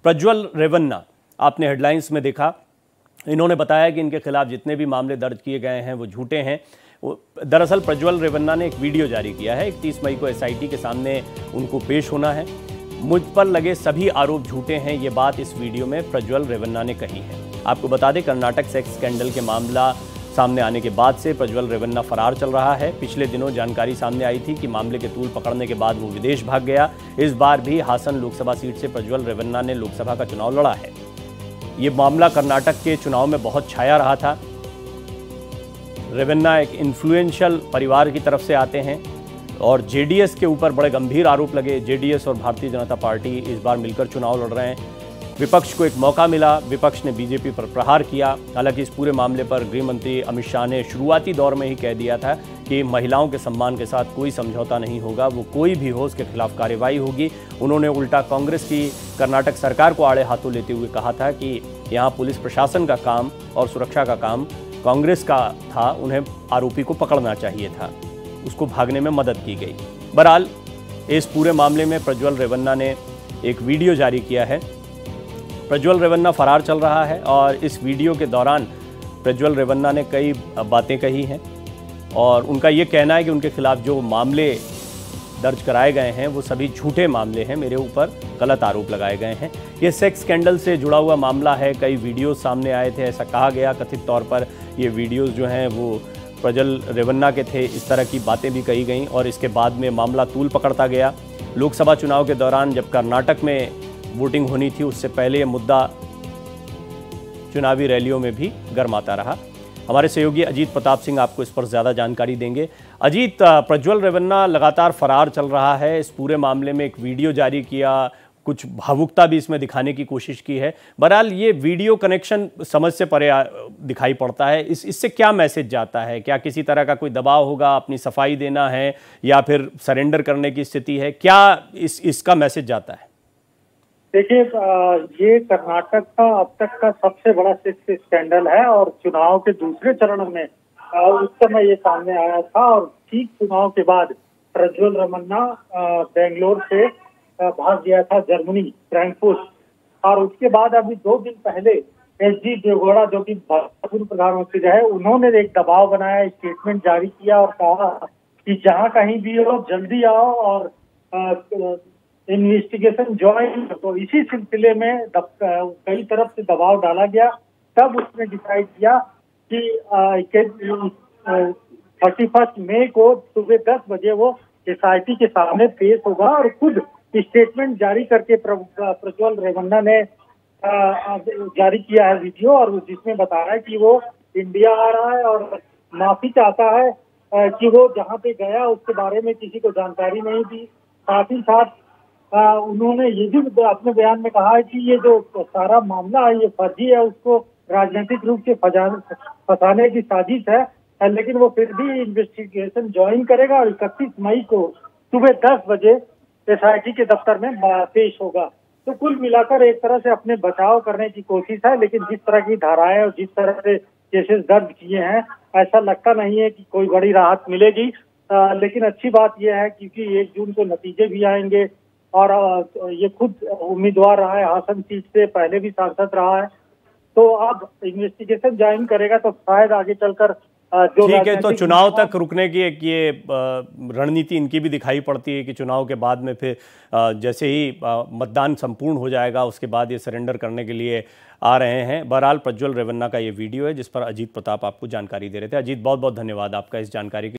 प्रज्वल रेवन्ना, आपने हेडलाइंस में देखा, इन्होंने बताया कि इनके खिलाफ जितने भी मामले दर्ज किए गए हैं वो झूठे हैं। दरअसल प्रज्वल रेवन्ना ने एक वीडियो जारी किया है। 31 मई को एसआईटी के सामने उनको पेश होना है। मुझ पर लगे सभी आरोप झूठे हैं, ये बात इस वीडियो में प्रज्वल रेवन्ना ने कही है। आपको बता दें, कर्नाटक सेक्स स्कैंडल के मामला सामने आने के बाद से प्रज्वल रेवन्ना फरार चल रहा है। पिछले दिनों जानकारी सामने आई थी कि मामले के तूल पकड़ने के बाद वो विदेश भाग गया। इस बार भी हासन लोकसभा सीट से प्रज्वल रेवन्ना ने लोकसभा का चुनाव लड़ा है। ये मामला कर्नाटक के चुनाव में बहुत छाया रहा था। रेवन्ना एक इन्फ्लुएंशियल परिवार की तरफ से आते हैं और जेडीएस के ऊपर बड़े गंभीर आरोप लगे। जेडीएस और भारतीय जनता पार्टी इस बार मिलकर चुनाव लड़ रहे हैं। विपक्ष को एक मौका मिला, विपक्ष ने बीजेपी पर प्रहार किया। हालांकि इस पूरे मामले पर गृह मंत्री अमित शाह ने शुरुआती दौर में ही कह दिया था कि महिलाओं के सम्मान के साथ कोई समझौता नहीं होगा, वो कोई भी हो उसके खिलाफ कार्रवाई होगी। उन्होंने उल्टा कांग्रेस की कर्नाटक सरकार को आड़े हाथों लेते हुए कहा था कि यहाँ पुलिस प्रशासन का काम और सुरक्षा का काम कांग्रेस का था, उन्हें आरोपी को पकड़ना चाहिए था, उसको भागने में मदद की गई। बहरहाल इस पूरे मामले में प्रज्वल रेवन्ना ने एक वीडियो जारी किया है। प्रज्वल रेवन्ना फरार चल रहा है और इस वीडियो के दौरान प्रज्वल रेवन्ना ने कई बातें कही हैं और उनका ये कहना है कि उनके खिलाफ जो मामले दर्ज कराए गए हैं वो सभी झूठे मामले हैं, मेरे ऊपर गलत आरोप लगाए गए हैं। ये सेक्स स्कैंडल से जुड़ा हुआ मामला है, कई वीडियोस सामने आए थे, ऐसा कहा गया। कथित तौर पर ये वीडियोस जो हैं वो प्रज्वल रेवन्ना के थे, इस तरह की बातें भी कही गईं और इसके बाद में मामला तूल पकड़ता गया। लोकसभा चुनाव के दौरान जब कर्नाटक में वोटिंग होनी थी, उससे पहले ये मुद्दा चुनावी रैलियों में भी गरमाता रहा। हमारे सहयोगी अजीत प्रताप सिंह आपको इस पर ज़्यादा जानकारी देंगे। अजीत, प्रज्वल रेवन्ना लगातार फरार चल रहा है। इस पूरे मामले में एक वीडियो जारी किया, कुछ भावुकता भी इसमें दिखाने की कोशिश की है। बहरहाल ये वीडियो कनेक्शन समझ से परे दिखाई पड़ता है। इससे क्या मैसेज जाता है? क्या किसी तरह का कोई दबाव होगा, अपनी सफाई देना है या फिर सरेंडर करने की स्थिति है? क्या इसका मैसेज जाता है? देखिए, ये कर्नाटक का अब तक का सबसे बड़ा सेक्स स्कैंडल है और चुनाव के दूसरे चरण में उस समय ये सामने आया था और ठीक चुनाव के बाद प्रज्वल रेवन्ना बेंगलोर से भाग गया था जर्मनी, फ्रैंकफर्ट, और उसके बाद अभी 2 दिन पहले एच.डी. देवेगौड़ा, जो कि पूर्व प्रधानमंत्री रहे, उन्होंने एक दबाव बनाया, स्टेटमेंट जारी किया और कहा कि जहां कहीं भी हो जल्दी आओ और इन्वेस्टिगेशन ज्वाइन। तो इसी सिलसिले में कई तरफ से दबाव डाला गया। तब उसने डिसाइड किया कि 31 मई को सुबह 10 बजे वो एसआईटी के सामने पेश होगा और खुद स्टेटमेंट जारी करके प्रज्वल रेवन्ना ने जारी किया है वीडियो, और जिसमें बताया है कि वो इंडिया आ रहा है और माफी चाहता है कि वो जहाँ पे गया उसके बारे में किसी को जानकारी नहीं दी। साथ ही साथ उन्होंने ये भी अपने बयान में कहा है कि ये जो सारा मामला है ये फर्जी है, उसको राजनीतिक रूप से फंसाने की साजिश है, लेकिन वो फिर भी इन्वेस्टिगेशन ज्वाइन करेगा और 31 मई को सुबह 10 बजे एसआईटी के दफ्तर में पेश होगा। तो कुल मिलाकर एक तरह से अपने बचाव करने की कोशिश है, लेकिन जिस तरह की धाराएं और जिस तरह से केसेस दर्ज किए हैं, ऐसा लगता नहीं है कि कोई बड़ी राहत मिलेगी। लेकिन अच्छी बात यह है क्योंकि 1 जून को नतीजे भी आएंगे और ये खुद उम्मीदवार रहा है, हासन सीट से पहले भी सांसद रहा है, तो अब इन्वेस्टिगेशन ज्वाइन करेगा तो शायद आगे चलकर जो ठीक है। तो चुनाव तक रुकने की एक ये रणनीति इनकी भी दिखाई पड़ती है कि चुनाव के बाद में फिर जैसे ही मतदान संपूर्ण हो जाएगा उसके बाद ये सरेंडर करने के लिए आ रहे हैं। बहरहाल प्रज्वल रेवन्ना का ये वीडियो है जिस पर अजीत प्रताप आपको जानकारी दे रहे थे। अजीत, बहुत बहुत धन्यवाद आपका इस जानकारी के